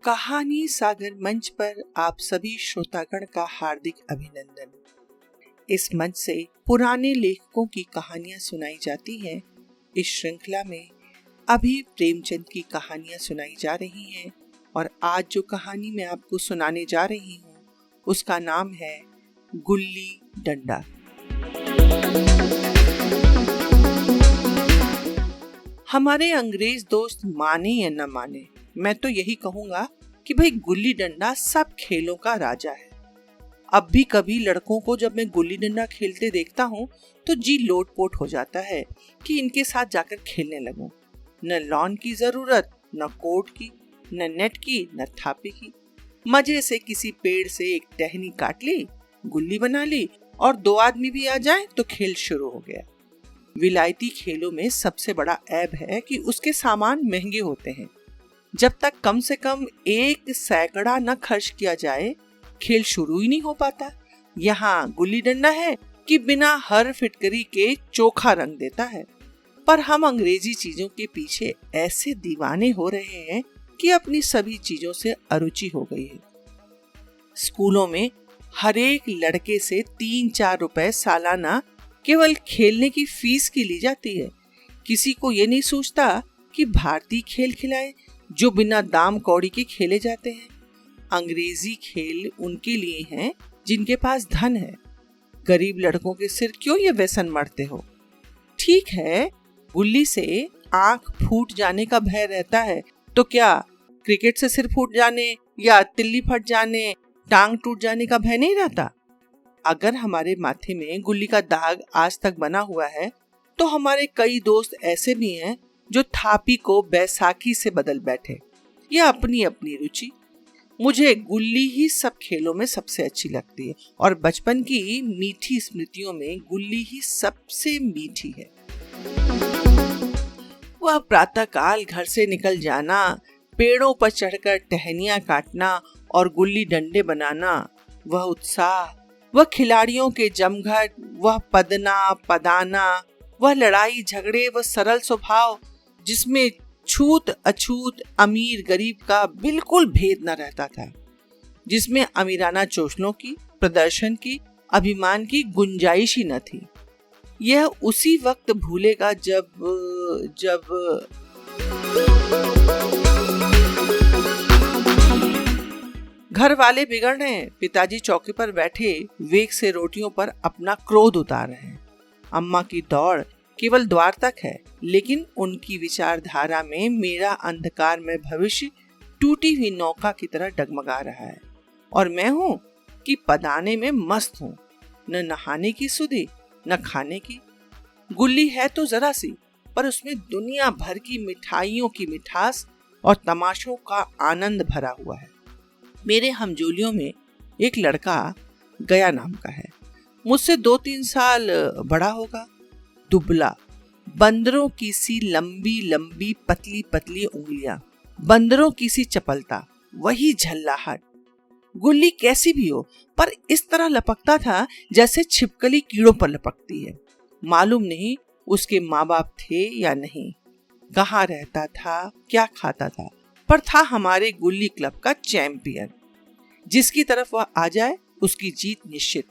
कहानी सागर मंच पर आप सभी श्रोतागण का हार्दिक अभिनंदन। इस मंच से पुराने लेखकों की कहानियां सुनाई जाती हैं। इस श्रृंखला में अभी प्रेमचंद की कहानियां सुनाई जा रही हैं और आज जो कहानी मैं आपको सुनाने जा रही हूँ उसका नाम है गुल्ली डंडा। हमारे अंग्रेज दोस्त माने या न माने, मैं तो यही कहूंगा कि भाई गुल्ली डंडा सब खेलों का राजा है। अब भी कभी लड़कों को जब मैं गुल्ली डंडा खेलते देखता हूँ तो जी लोटपोट हो जाता है कि इनके साथ जाकर खेलने लगूं। न लॉन की जरूरत, न कोर्ट की, न नेट की, न थापी की। मजे से किसी पेड़ से एक टहनी काट ली, गुल्ली बना ली और 2 आदमी भी आ जाए तो खेल शुरू हो गया। विलायती खेलों में सबसे बड़ा ऐब है कि उसके सामान महंगे होते हैं। जब तक कम से कम 1 सैकड़ा न खर्च किया जाए खेल शुरू ही नहीं हो पाता। यहाँ गुल्ली डंडा है कि बिना हर फिटकरी के चोखा रंग देता है। पर हम अंग्रेजी चीजों के पीछे ऐसे दीवाने हो रहे हैं कि अपनी सभी चीजों से अरुचि हो गई है। स्कूलों में हर एक लड़के से 3-4 रुपए सालाना केवल खेलने की फीस की ली जाती है। किसी को ये नहीं सोचता कि भारतीय खेल खिलाए जो बिना दाम कौड़ी के खेले जाते हैं। अंग्रेजी खेल उनके लिए हैं जिनके पास धन है। गरीब लड़कों के सिर क्यों ये व्यसन मरते हो? ठीक है, गुल्ली से आंख फूट जाने का भय रहता है, तो क्या क्रिकेट से सिर फूट जाने या तिल्ली फट जाने, टांग टूट जाने का भय नहीं रहता? अगर हमारे माथे में गुल्ली का दाग आज तक बना हुआ है तो हमारे कई दोस्त ऐसे भी हैं जो थापी को बैसाखी से बदल बैठे। यह अपनी अपनी रुचि। मुझे गुल्ली ही सब खेलों में सबसे अच्छी लगती है और बचपन की मीठी स्मृतियों में गुल्ली ही सबसे मीठी है। वह प्रातःकाल घर से निकल जाना, पेड़ों पर चढ़कर टहनियां काटना और गुल्ली डंडे बनाना, वह उत्साह, वह खिलाड़ियों के जमघट, वह पदना पदाना, वह लड़ाई झगड़े, वह सरल स्वभाव जिसमें छूत अछूत, अमीर गरीब का बिल्कुल भेद न रहता था, जिसमें अमीराना चोचलों की, प्रदर्शन की, अभिमान की गुंजाइश ही न थी। यह उसी वक्त भूलेगा जब घर वाले बिगड़ रहे हैं, पिताजी चौकी पर बैठे वेग से रोटियों पर अपना क्रोध उतार रहे हैं। अम्मा की दौड़ केवल द्वार तक है, लेकिन उनकी विचारधारा में मेरा अंधकार में भविष्य टूटी हुई नौका की तरह डगमगा रहा है और मैं हूँ कि पदाने में मस्त हूँ। न नहाने की सुधि, न खाने की। गुल्ली है तो जरा सी, पर उसमें दुनिया भर की मिठाइयों की मिठास और तमाशों का आनंद भरा हुआ है। मेरे हमजोलियों में एक लड़का गया नाम का है, मुझसे 2-3 साल बड़ा होगा, दुबला, बंदरों की सी लंबी लंबी पतली पतली उंगलियां, बंदरों की सी चपलता, वही झल्लाहट। गुल्ली कैसी भी हो, पर इस तरह लपकता था जैसे छिपकली कीड़ों पर लपकती है। मालूम नहीं उसके माँ बाप थे या नहीं, कहाँ रहता था, क्या खाता था, पर था हमारे गुल्ली क्लब का चैंपियन। जिसकी तरफ वह आ जाए उसकी जीत निश्चित।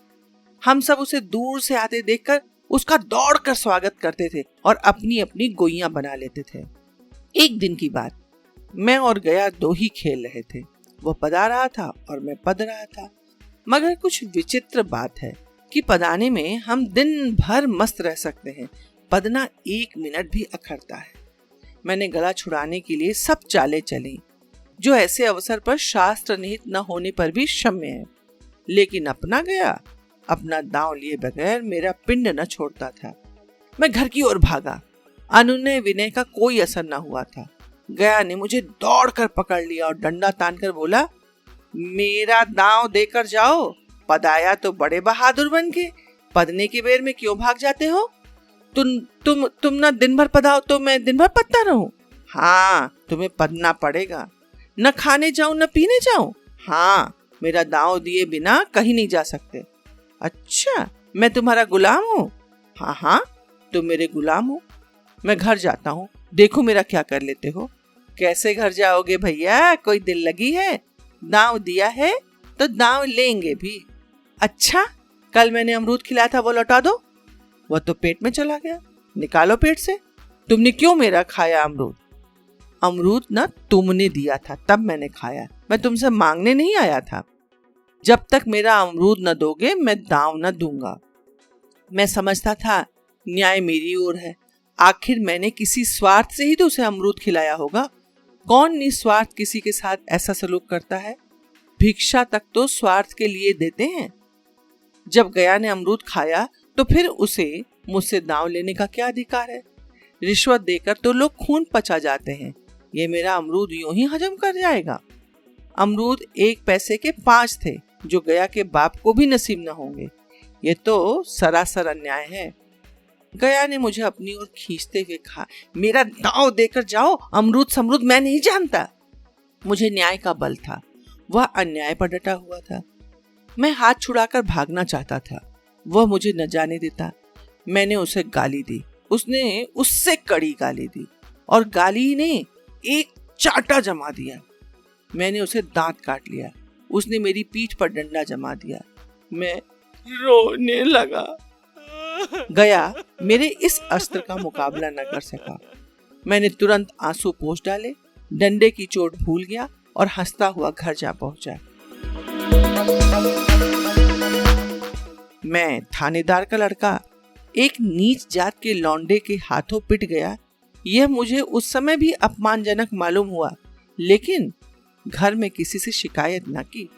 हम सब उसे दूर से आते देखकर उसका दौड़कर स्वागत करते थे और अपनी अपनी गोइयां बना लेते थे। एक दिन की बात, मैं और गया 2 ही खेल रहे थे। वह पदा रहा था और मैं पद रहा था। मगर कुछ विचित्र बात है कि पदाने में हम दिन भर मस्त रह सकते हैं, पदना 1 मिनट भी अखरता है। मैंने गला छुड़ाने के लिए सब चालें चली जो ऐसे अवसर पर शास्त्र निहित न होने पर भी क्षम्य है, लेकिन अपना गया अपना दांव लिए बगैर मेरा पिंड न छोड़ता था। मैं घर की ओर भागा। अनुनय विनय का कोई असर न हुआ था। गया ने मुझे दौड़कर पकड़ लिया और डंडा तानकर बोला, मेरा दांव देकर जाओ, पदाया तो बड़े बहादुर बन के, पदने के बेर में क्यों भाग जाते हो? तुम ना दिन भर पदाओ तो मैं दिन भर पदता रहूं? हाँ, तुम्हें पदना पड़ेगा। न खाने जाऊं न पीने जाऊं? हाँ, मेरा दांव दिए बिना कहीं नहीं जा सकते। अच्छा, मैं तुम्हारा गुलाम हूँ? हाँ हाँ, तुम मेरे गुलाम हो। मैं घर जाता हूँ, देखो मेरा क्या कर लेते हो। कैसे घर जाओगे भैया, कोई दिल लगी है? दांव दिया है तो दांव लेंगे भी। अच्छा, कल मैंने अमरूद खिलाया था वो लौटा दो। वो तो पेट में चला गया, निकालो पेट से। तुमने क्यों मेरा खाया अमरूद? अमरूद ना तुमने दिया था तब मैंने खाया, मैं तुमसे मांगने नहीं आया था। जब तक मेरा अमरूद न दोगे मैं दांव न दूंगा। मैं समझता था न्याय मेरी ओर है, आखिर मैंने किसी स्वार्थ से ही तो उसे अमरूद खिलाया होगा। कौन निस्वार्थ किसी के साथ ऐसा सलूक करता है? भिक्षा तक तो स्वार्थ के लिए देते हैं। जब गया ने अमरूद खाया तो फिर उसे मुझसे दांव लेने का क्या अधिकार है? रिश्वत देकर तो लोग खून पचा जाते हैं, ये मेरा अमरूद यूं ही हजम कर जाएगा? अमरूद 1 पैसे के 5 थे, जो गया के बाप को भी नसीब न होंगे। ये तो सरासर अन्याय है। गया ने मुझे अपनी ओर खींचते हुए कहा, मेरा दांव देकर जाओ, अमरूद समरूद मैं नहीं जानता। मुझे न्याय का बल था, वह अन्याय पर डटा हुआ था। मैं हाथ छुड़ाकर भागना चाहता था, वह मुझे न जाने देता। मैंने उसे गाली दी, उसने उससे कड़ी गाली दी, और गाली ने एक चाटा जमा दिया। मैंने उसे दांत काट लिया, उसने मेरी पीठ पर डंडा जमा दिया। मैं रोने लगा। गया मेरे इस अस्त्र का मुकाबला न कर सका। मैंने तुरंत आंसू पोंछ डाले, डंडे की चोट भूल गया और हंसता हुआ घर जा पहुंचा। मैं थानेदार का लड़का एक नीच जात के लौंडे के हाथों पिट गया, यह मुझे उस समय भी अपमानजनक मालूम हुआ, लेकिन घर में किसी से शिकायत न की।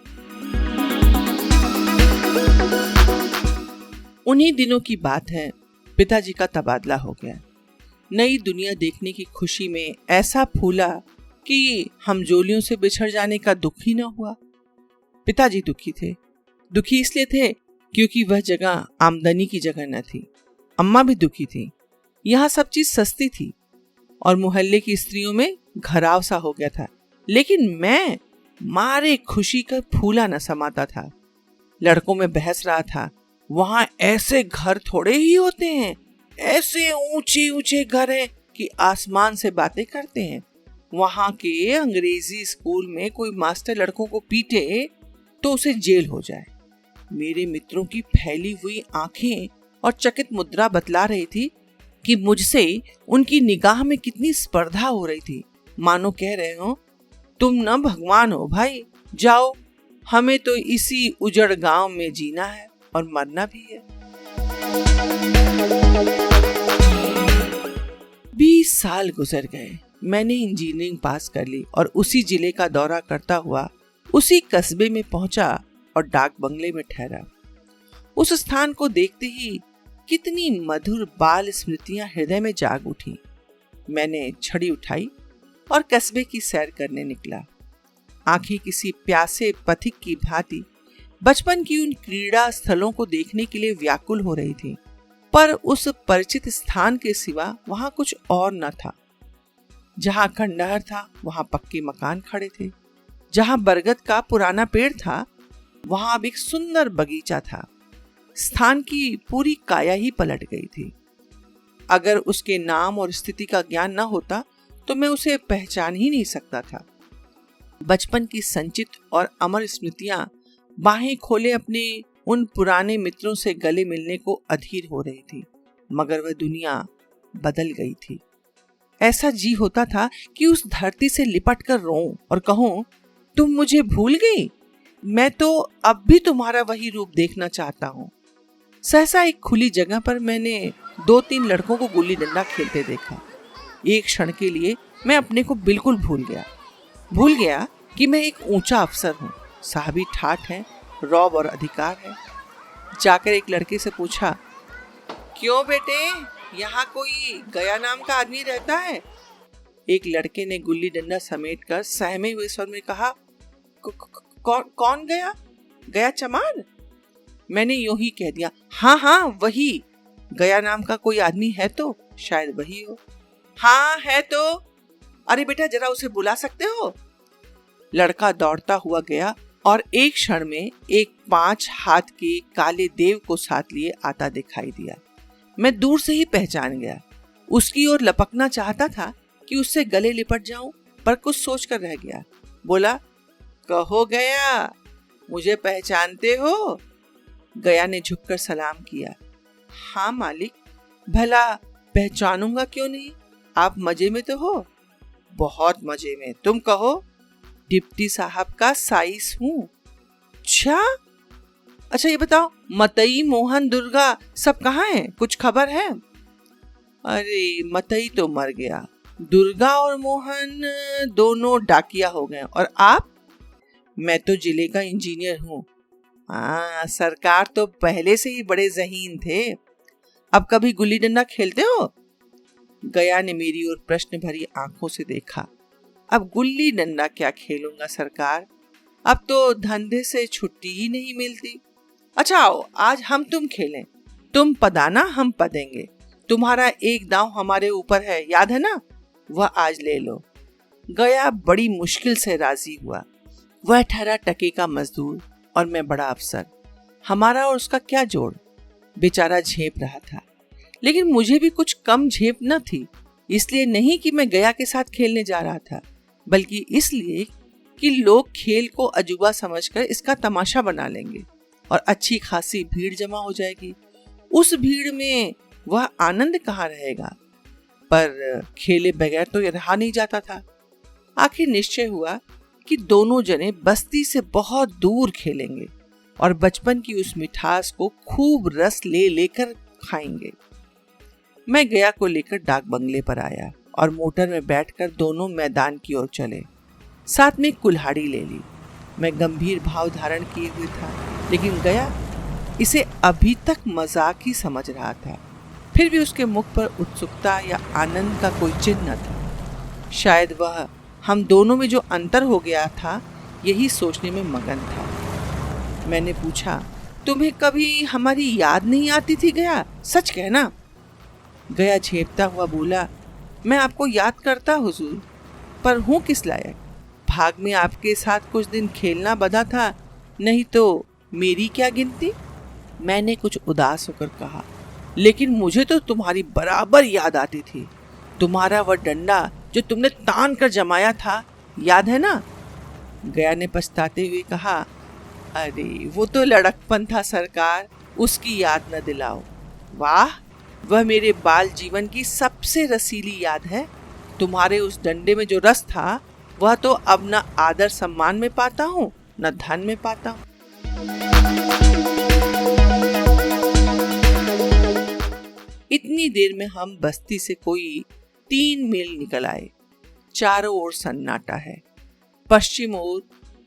उन्हीं दिनों की बात है, पिताजी का तबादला हो गया। नई दुनिया देखने की खुशी में ऐसा फूला कि हमजोलियों से बिछड़ जाने का दुख ही न हुआ। पिताजी दुखी थे। दुखी इसलिए थे क्योंकि वह जगह आमदनी की जगह न थी। अम्मा भी दुखी थी। यहाँ सब चीज सस्ती थी और मोहल्ले की स्त्रियों में घराव सा हो गया था, लेकिन मैं मारे खुशी का फूला न समाता था। लड़कों में बहस रहा था, वहां ऐसे घर थोड़े ही होते हैं, ऐसे ऊंचे ऊंचे घर हैं कि आसमान से बातें करते हैं। वहां के अंग्रेजी स्कूल में कोई मास्टर लड़कों को पीटे तो उसे जेल हो जाए। मेरे मित्रों की फैली हुई आंखें और चकित मुद्रा बतला रही थी कि मुझसे उनकी निगाह में कितनी स्पर्धा हो रही थी, मानो कह रहे हो तुम न भगवान हो भाई, जाओ, हमें तो इसी उजड़ गांव में जीना है और मरना भी है। 20 साल गुजर गए। मैंने इंजीनियरिंग पास कर ली और उसी जिले का दौरा करता हुआ उसी कस्बे में पहुंचा और डाक बंगले में ठहरा। उस स्थान को देखते ही कितनी मधुर बाल स्मृतियां हृदय में जाग उठी। मैंने छड़ी उठाई और कस्बे की सैर करने निकला। आंखें किसी प्यासे पथिक की भांति बचपन की उन क्रीड़ा स्थलों को देखने के लिए व्याकुल हो रही थी, पर उस परिचित स्थान के सिवा वहां कुछ और न था। जहां खंडहर था वहां पक्के मकान खड़े थे। जहां बरगद का पुराना पेड़ था वहां अब एक सुंदर बगीचा था। स्थान की पूरी काया ही पलट गई थी। अगर उसके नाम और स्थिति का ज्ञान न होता तो मैं उसे पहचान ही नहीं सकता था। बचपन की संचित और अमर स्मृतियां बाहें खोले अपने उन पुराने मित्रों से गले मिलने को अधीर हो रही थी, मगर वह दुनिया बदल गई थी। ऐसा जी होता था कि उस धरती से लिपट कर रोऊं और कहूं, तुम मुझे भूल गई, मैं तो अब भी तुम्हारा वही रूप देखना चाहता हूँ। सहसा एक खुली जगह पर मैंने 2-3 लड़कों को गुल्ली डंडा खेलते देखा। एक क्षण के लिए मैं अपने को बिल्कुल भूल गया कि मैं एक ऊंचा अफसर हूँ, साहबी ठाठ है, रौब और अधिकार है। जाकर एक लड़के से पूछा, क्यों बेटे, यहाँ कोई गया नाम का आदमी रहता है? एक लड़के ने गुल्ली डंडा समेटकर सहमे हुए स्वर में कहा, कौन गया? गया चमार? मैंने यूं ही कह दिया, हाँ वही। गया नाम का कोई आदमी है तो शायद वही हो। हाँ है तो। अरे बेटा जरा उसे बुला सकते हो? लड़का दौड़ता हुआ गया और एक क्षण में एक 5 हाथ के काले देव को साथ लिए आता दिखाई दिया। मैं दूर से ही पहचान गया। उसकी ओर लपकना चाहता था कि उससे गले लिपट जाऊं, पर कुछ सोचकर रह गया। बोला, कहो गया, मुझे पहचानते हो? गया ने झुककर सलाम किया। हाँ मालिक, भला पहचानूंगा क्यों नहीं, आप मजे में तो हो? बहुत मजे में, तुम कहो। डिप्टी साहब का साइस हूँ। अच्छा ये बताओ, मतई, मोहन, दुर्गा सब कहाँ हैं? कुछ खबर है? अरे मतई तो मर गया, दुर्गा और मोहन दोनों डाकिया हो गए, और आप? मैं तो जिले का इंजीनियर हूँ। हाँ, सरकार तो पहले से ही बड़े ज़हीन थे। अब कभी गुल्ली डंडा खेलते हो? गया ने मेरी ओर प्रश्न भरी आंखों से देखा। अब गुल्ली डंडा क्या खेलूंगा सरकार, अब तो धंधे से छुट्टी ही नहीं मिलती। अच्छा आओ, आज हम तुम खेलें, तुम पदाना हम पदेंगे, तुम्हारा एक दांव हमारे ऊपर है, याद है ना? वह आज ले लो। गया बड़ी मुश्किल से राजी हुआ। वह ठहरा टके का मजदूर और मैं बड़ा अफसर, हमारा और उसका क्या जोड़। बेचारा झेप रहा था, लेकिन मुझे भी कुछ कम झेप न थी। इसलिए नहीं कि मैं गया के साथ खेलने जा रहा था, बल्कि इसलिए कि लोग खेल को अजूबा समझकर इसका तमाशा बना लेंगे और अच्छी खासी भीड़ जमा हो जाएगी। उस भीड़ में वह आनंद कहाँ रहेगा। पर खेले बगैर तो ये रहा नहीं जाता था। आखिर निश्चय हुआ कि दोनों जने बस्ती से बहुत दूर खेलेंगे और बचपन की उस मिठास को खूब रस ले लेकर खाएंगे। मैं गया को लेकर डाक बंगले पर आया और मोटर में बैठकर दोनों मैदान की ओर चले। साथ में कुल्हाड़ी ले ली। मैं गंभीर भाव धारण किए हुए था, लेकिन गया इसे अभी तक मजाक ही समझ रहा था। फिर भी उसके मुख पर उत्सुकता या आनंद का कोई चिन्ह न था। शायद वह हम दोनों में जो अंतर हो गया था, यही सोचने में मगन था। मैंने पूछा, तुम्हें कभी हमारी याद नहीं आती थी गया? सच कहना। गया झेपता हुआ बोला, मैं आपको याद करता हुजूर, पर हूँ किस लायक? भाग में आपके साथ कुछ दिन खेलना बंधा था, नहीं तो मेरी क्या गिनती? मैंने कुछ उदास होकर कहा, लेकिन मुझे तो तुम्हारी बराबर याद आती थी। तुम्हारा वह डंडा जो तुमने तान कर जमाया था, याद है ना? गया ने पछताते हुए कहा, अरे वो तो लड़कपन था सरकार, उसकी याद न दिलाओ। वाह, वह मेरे बाल जीवन की सबसे रसीली याद है। तुम्हारे उस डंडे में जो रस था, वह तो अब न आदर सम्मान में पाता हूँ, न धन में पाता हूँ। इतनी देर में हम बस्ती से कोई 3 मील निकल आए। चारों ओर सन्नाटा है। पश्चिम ओर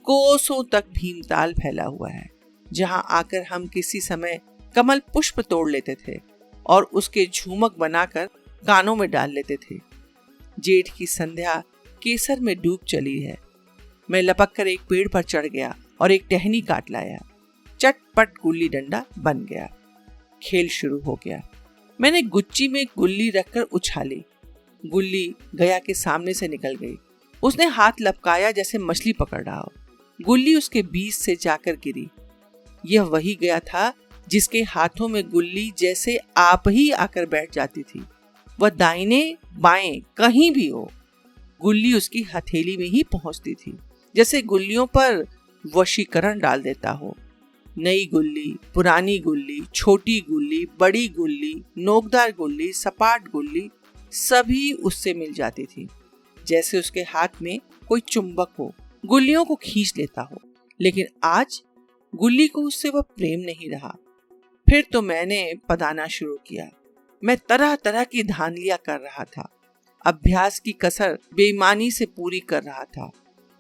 कोसों तक भीमताल फैला हुआ है, जहां आकर हम किसी समय कमल पुष्प तोड़ लेते थे और उसके झूमक बनाकर कानों में डाल लेते थे। जेठ की संध्या केसर में डूब चली है। मैं लपक कर एक पेड़ पर चढ़ गया और एक टहनी काट लाया। चटपट गुल्ली डंडा बन गया। खेल शुरू हो गया। मैंने गुच्ची में गुल्ली रखकर उछाली। गुल्ली गया के सामने से निकल गई। उसने हाथ लपकाया जैसे मछली पकड़ रहा हो। गुल्ली उसके बीच से जाकर गिरी। यह वही गया था जिसके हाथों में गुल्ली जैसे आप ही आकर बैठ जाती थी। वह दाहिने बाएं कहीं भी हो, गुल्ली उसकी हथेली में ही पहुंचती थी, जैसे गुल्लियों पर वशीकरण डाल देता हो। नई गुल्ली, पुरानी गुल्ली, छोटी गुल्ली, बड़ी गुल्ली, नोकदार गुल्ली, सपाट गुल्ली, सभी उससे मिल जाती थी, जैसे उसके हाथ में कोई चुंबक हो, गुल्लियों को खींच लेता हो। लेकिन आज गुल्ली को उससे वह प्रेम नहीं रहा। फिर तो मैंने पदाना शुरू किया। मैं तरह तरह की धांधलियां कर रहा था। अभ्यास की कसर बेईमानी से पूरी कर रहा था।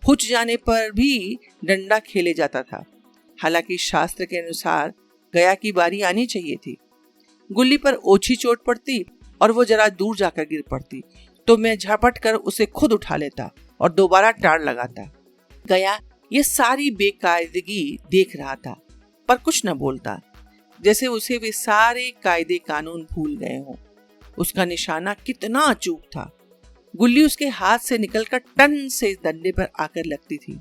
हुच जाने पर भी डंडा खेले जाता था। हालांकि शास्त्र के अनुसार गया की बारी आनी चाहिए थी। गुल्ली पर ओछी चोट पड़ती और वो जरा दूर जाकर गिर पड़ती, तो मैं झपट कर उसे खुद उठा लेता और दोबारा टाड़ लगाता। गया ये सारी बेकायदगी देख रहा था, पर कुछ न बोलता, जैसे उसे वे सारे कायदे कानून भूल गए हों। उसका निशाना कितना अचूक था। गुल्ली उसके हाथ से निकलकर टन से डंडे पर आकर लगती थी।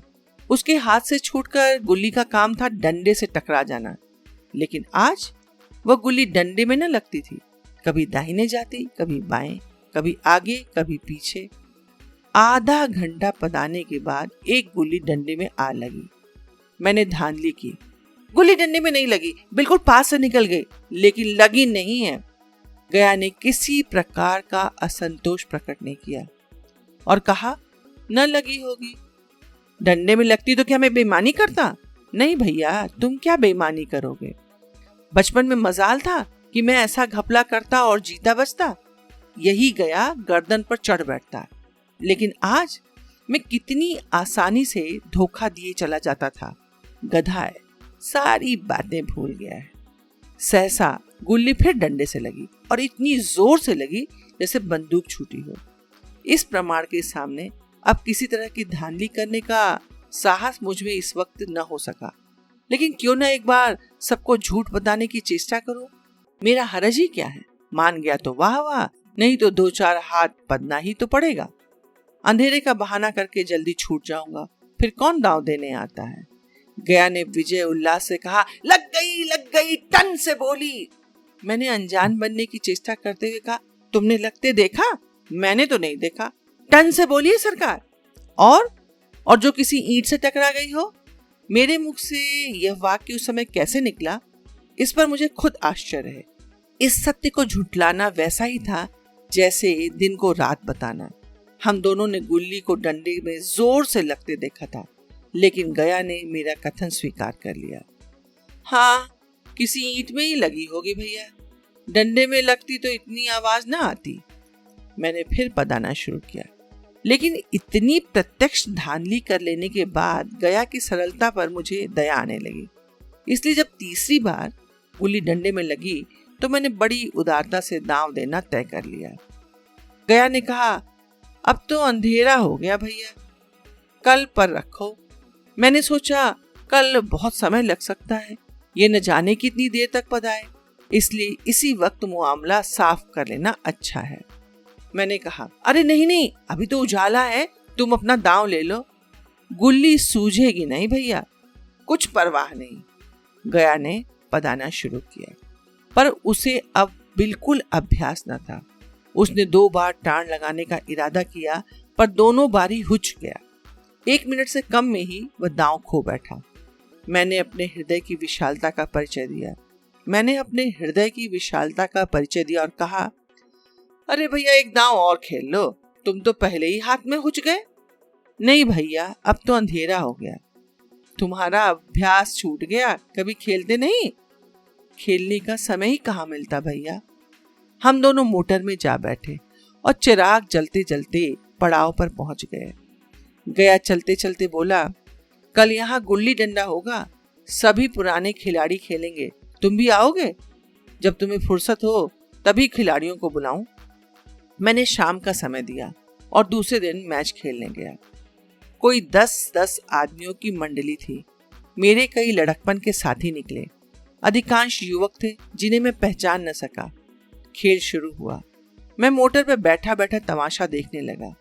उसके हाथ से छूटकर गुल्ली का काम था डंडे से टकरा जाना। लेकिन आज वह गुल्ली डंडे में न लगती थी, कभी दाहिने जाती, कभी बाएं, कभी आगे कभी पीछे। आधा घंटा पदाने के बाद एक गुल्ली डंडे में आ लगी। मैंने धांधली की। गुल्ली डंडे में नहीं लगी, बिल्कुल पास से निकल गई, लेकिन लगी नहीं है। गया ने किसी प्रकार का असंतोष प्रकट नहीं किया और कहा, न लगी होगी। डंडे में लगती तो क्या मैं बेईमानी करता? नहीं भैया, तुम क्या बेईमानी करोगे? बचपन में मजाल था कि मैं ऐसा घपला करता और जीता बचता। यही गया गर्दन पर चढ़ बैठता। लेकिन आज मैं कितनी आसानी से धोखा दिए चला जाता था। गधा है, सारी बातें भूल गया है। सहसा गुल्ली फिर डंडे से लगी और इतनी जोर से लगी जैसे बंदूक छूटी हो। इस प्रमाण के सामने अब किसी तरह की धांधली करने का साहस मुझ में इस वक्त न हो सका। लेकिन क्यों न एक बार सबको झूठ बताने की चेष्टा करो। मेरा हरज ही क्या है? मान गया तो वाह वाह, नहीं तो 2-4 हाथ पदना ही तो पड़ेगा। अंधेरे का बहाना करके जल्दी छूट जाऊंगा, फिर कौन दांव देने आता है। गया ने विजय उल्लास से कहा, लग गई, टन से बोली। मैंने अनजान बनने की चेष्टा करते हुए कहा, तुमने लगते देखा? मैंने तो नहीं देखा। टन से बोलिए सरकार। और जो किसी ईंट से टकरा गई हो। मेरे मुख से यह वाक्य उस समय कैसे निकला, इस पर मुझे खुद आश्चर्य है। इस सत्य को झुठलाना वैसा ही था जैसे दिन को रात बताना। हम दोनों ने गुल्ली को डंडे में जोर से लगते देखा था, लेकिन गया ने मेरा कथन स्वीकार कर लिया। हाँ, किसी ईंट में ही लगी होगी भैया, डंडे में लगती तो इतनी आवाज ना आती। मैंने फिर पदाना शुरू किया, लेकिन इतनी प्रत्यक्ष धांधली कर लेने के बाद गया की सरलता पर मुझे दया आने लगी। इसलिए जब तीसरी बार गुल्ली डंडे में लगी तो मैंने बड़ी उदारता से दांव देना तय कर लिया। गया ने कहा, अब तो अंधेरा हो गया भैया, कल पर रखो। मैंने सोचा कल बहुत समय लग सकता है, ये न जाने कितनी देर तक पदाए, इसलिए इसी वक्त मामला साफ कर लेना अच्छा है। मैंने कहा, अरे नहीं, अभी तो उजाला है, तुम अपना दांव ले लो, गुल्ली सूझेगी नहीं भैया, कुछ परवाह नहीं। गया ने पदाना शुरू किया, पर उसे अब बिल्कुल अभ्यास न था। उसने 2 बार टाण लगाने का इरादा किया, पर दोनों बारी हुच गया। 1 मिनट से कम में ही वह दांव खो बैठा। मैंने अपने हृदय की विशालता का परिचय दिया और कहा, अरे भैया, एक दांव और खेल लो, तुम तो पहले ही हाथ में हुच गए। नहीं भैया, अब तो अंधेरा हो गया, तुम्हारा अभ्यास छूट गया, कभी खेलते नहीं। खेलने का समय ही कहाँ मिलता भैया। हम दोनों मोटर में जा बैठे और चिराग जलते जलते पड़ाव पर पहुंच गए। गया चलते चलते बोला, कल यहाँ गुल्ली डंडा होगा, सभी पुराने खिलाड़ी खेलेंगे, तुम भी आओगे? जब तुम्हें फुर्सत हो तभी खिलाड़ियों को बुलाऊं। मैंने शाम का समय दिया और दूसरे दिन मैच खेलने गया। कोई 10-10 आदमियों की मंडली थी। मेरे कई लड़कपन के साथी निकले। अधिकांश युवक थे जिन्हें मैं पहचान न सका। खेल शुरू हुआ। मैं मोटर पर बैठा बैठा तमाशा देखने लगा।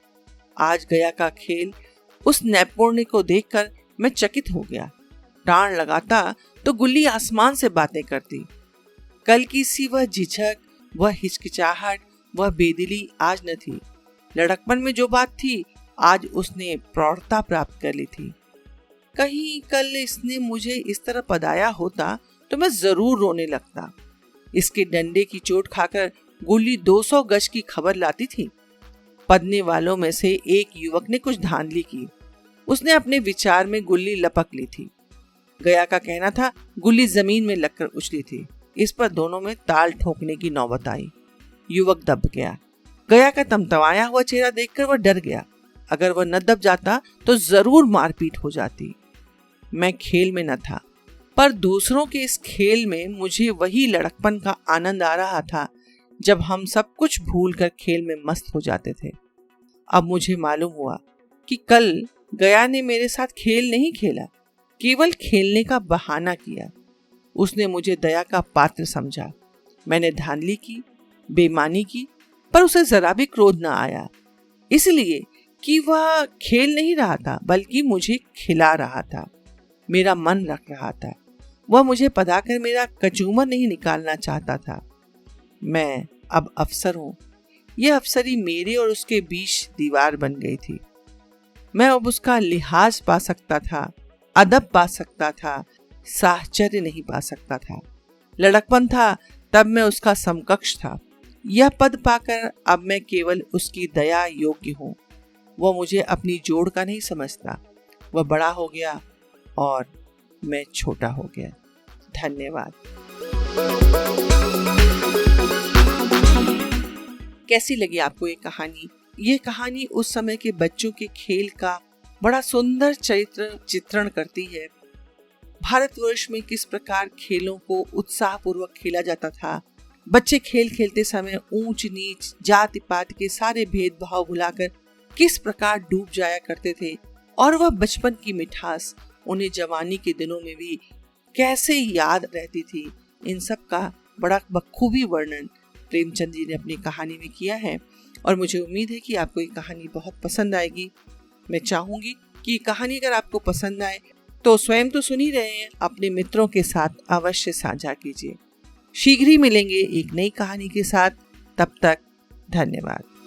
आज गया का खेल, उस नैपुण्य को देखकर मैं चकित हो गया। टाण लगाता तो गुल्ली आसमान से बातें करती। कल की सी वह झिझक, वह हिचकिचाहट, वह बेदिली आज न थी। लड़कपन में जो बात थी, आज उसने प्रौढ़ता प्राप्त कर ली थी। कहीं कल इसने मुझे इस तरह पदाया होता तो मैं जरूर रोने लगता। इसके डंडे की चोट खाकर गुल्ली 200 गज की खबर लाती थी। पदने वालों में से एक युवक ने कुछ धांधली की। उसने अपने विचार में गुल्ली लपक ली थी। गया का कहना था गुल्ली जमीन में लगकर उछली थी। इस पर दोनों में ताल ठोकने की नौबत आई। युवक दब गया। गया का तमतमाया हुआ चेहरा देखकर वह डर गया। अगर वह न दब जाता तो जरूर मारपीट हो जाती। मैं खेल में न था, पर दूसरों के इस खेल में मुझे वही लड़कपन का आनंद आ रहा था जब हम सब कुछ भूलकर खेल में मस्त हो जाते थे। अब मुझे मालूम हुआ कि कल गया ने मेरे साथ खेल नहीं खेला, केवल खेलने का बहाना किया। उसने मुझे दया का पात्र समझा। मैंने धांधली की, बेईमानी की, पर उसे जरा भी क्रोध न आया, इसलिए कि वह खेल नहीं रहा था बल्कि मुझे खिला रहा था, मेरा मन रख रहा था। वह मुझे पदाकर मेरा कचूमर नहीं निकालना चाहता था। मैं अब अफसर हूँ, यह अफसरी मेरे और उसके बीच दीवार बन गई थी। मैं अब उसका लिहाज पा सकता था, अदब पा सकता था, साहचर्य नहीं पा सकता था। लड़कपन था तब मैं उसका समकक्ष था। यह पद पाकर अब मैं केवल उसकी दया योग्य हूँ। वह मुझे अपनी जोड़ का नहीं समझता। वह बड़ा हो गया और मैं छोटा हो गया। धन्यवाद। कैसी लगी आपको ये कहानी? ये कहानी उस समय के बच्चों के खेल का बड़ा सुंदर चित्रण करती है। भारतवर्ष में किस प्रकार खेलों को उत्साहपूर्वक खेला जाता था। बच्चे खेल खेलते समय ऊंच नीच, जाति पात के सारे भेदभाव भुलाकर किस प्रकार डूब जाया करते थे, और वह बचपन की मिठास उन्हें जवानी के दिनों में भी कैसे याद रहती थी। इन सब का बड़ा बखूबी वर्णन प्रेमचंद जी ने अपनी कहानी में किया है, और मुझे उम्मीद है कि आपको ये कहानी बहुत पसंद आएगी। मैं चाहूंगी कि ये कहानी अगर आपको पसंद आए तो स्वयं तो सुन ही रहे हैं, अपने मित्रों के साथ अवश्य साझा कीजिए। शीघ्र ही मिलेंगे एक नई कहानी के साथ। तब तक धन्यवाद।